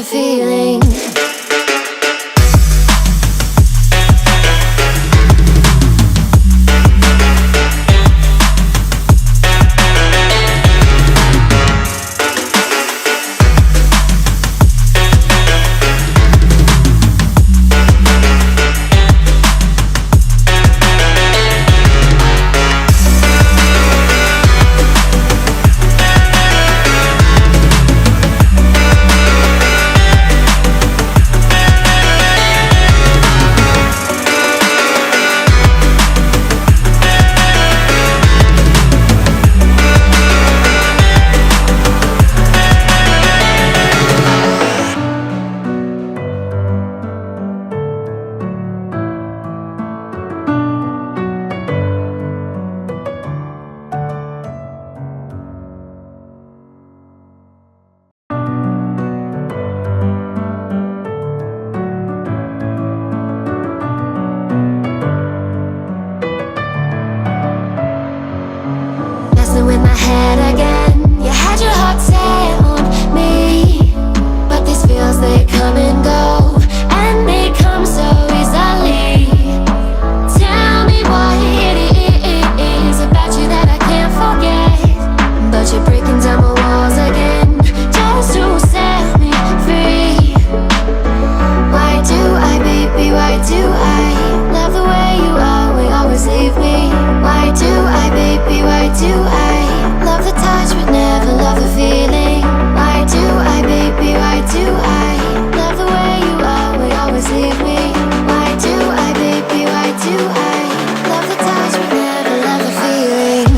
the feeling. In my head again, you had your heart set on me, but these feels, they come and go, and they come so easily. Tell me what it is about you that I can't forget, but you're breaking down my walls again, just to set me free. Why do I, baby, why do I love the way you always leave me? Why do I, baby, why do I love the touch but never love the feeling? Why do I, baby, why do I love the way you always leave me? Why do I, baby, why do I love the touch but never love the feeling?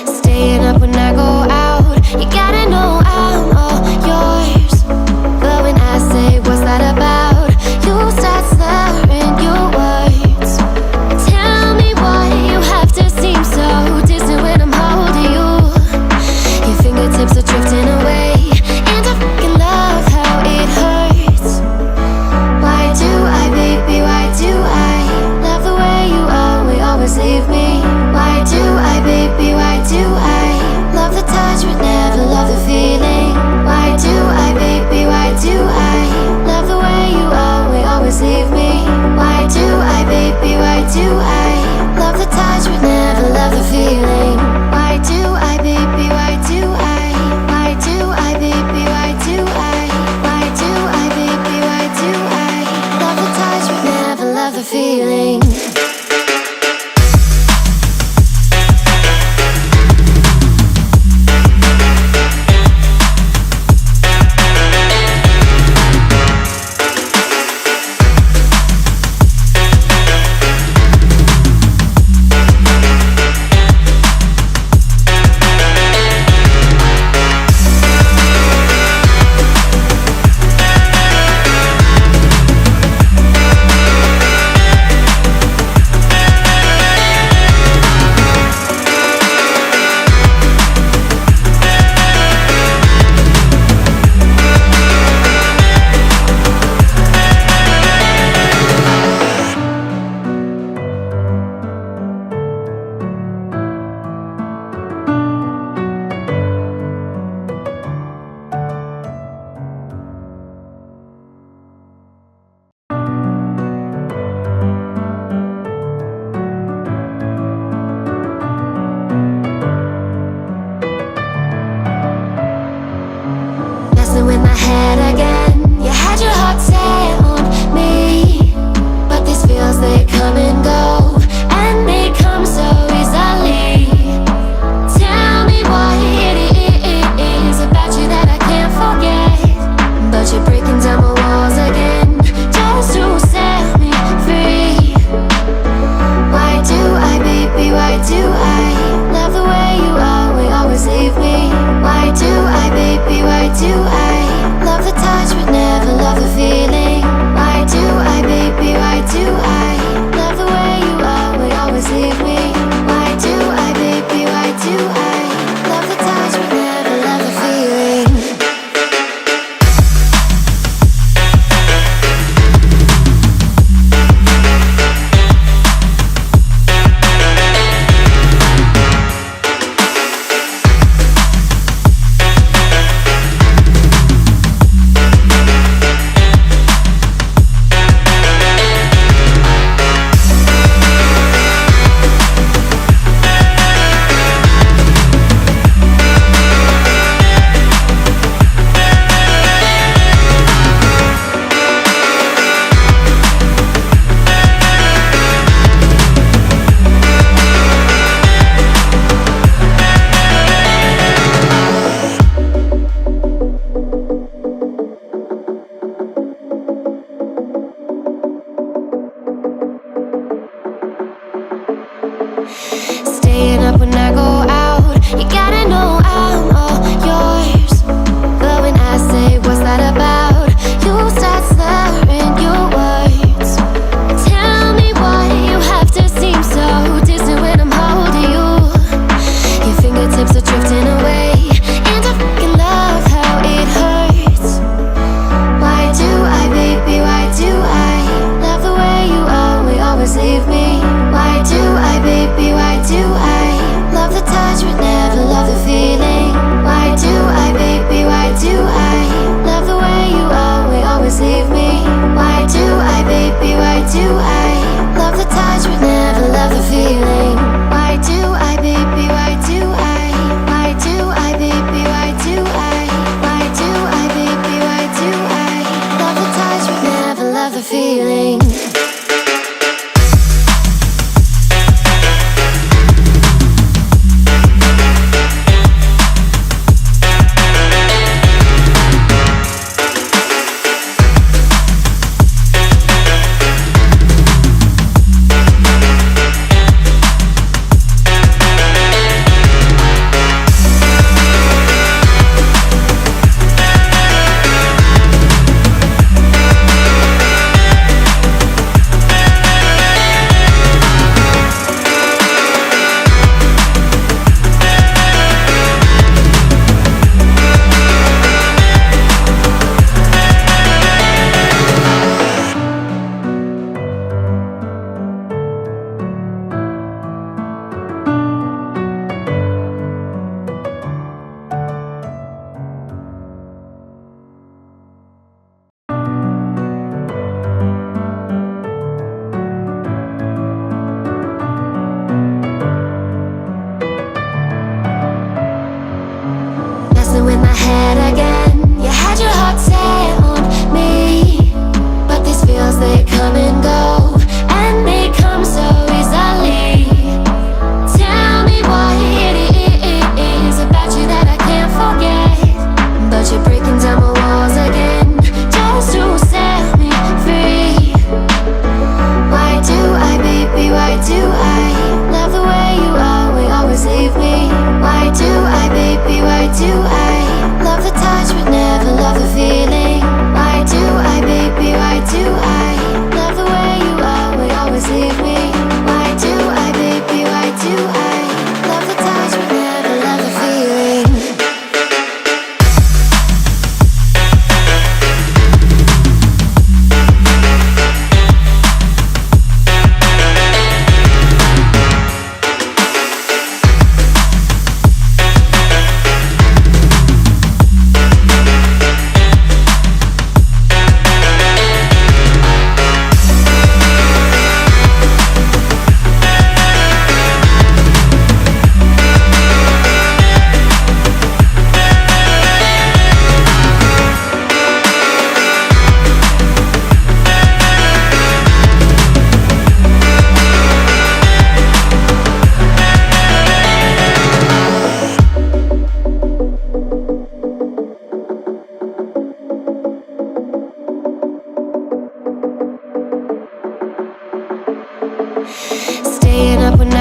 Staying up when I go out, you gotta know I'm all yours. But when I say what's that about, you start slurring your words. Tell me why you have to seem so distant when I'm holding you. Your fingertips are drifting away, and I fucking love how it hurts. Why do I, baby, why do I love the way you always leave me? Why do I, baby, why do I love the touch but never love the feeling? Why do I, baby, why do I love the way you always leave me? Why do I, baby, why do I love the touch but never love the feeling? Why do I, baby, why do I? Why do I, baby, why do I? Why do I, baby, why do I love the touch but never love the feeling? Staying up when I go out. You gotta know I'm all yours. But when I say what's that about, you start slurring your words. Tell me why you have to seem so distant when I'm holding you. Your fingertips are drifting away, and I fucking love how it hurts. Why do I, baby, why do I love the way you always leave me? Why do I, baby, why do I love the touch but never love the feeling? Why do I, baby, why do I love the way you always leave me? Why do I, baby, why do I love the touch but never love the feeling? Why do I, baby, why do I? Why do I, baby, why do I? Why do I, baby, why do I love the touch but never love the feeling? Messing with my head again. You had your heart set on me, but these feels, they come and go, and they come so easily. Tell me what it is about you that I can't forget, but you're breaking down my walls again just to set me free. Why do I, baby, why do I love the way you always leave me? Why do I, baby, why do I love the touch but never love the feeling? Why do I, baby, why do I love the way you always leave me? Why do I, baby, why do I love the touch but never love the feeling? Staying up when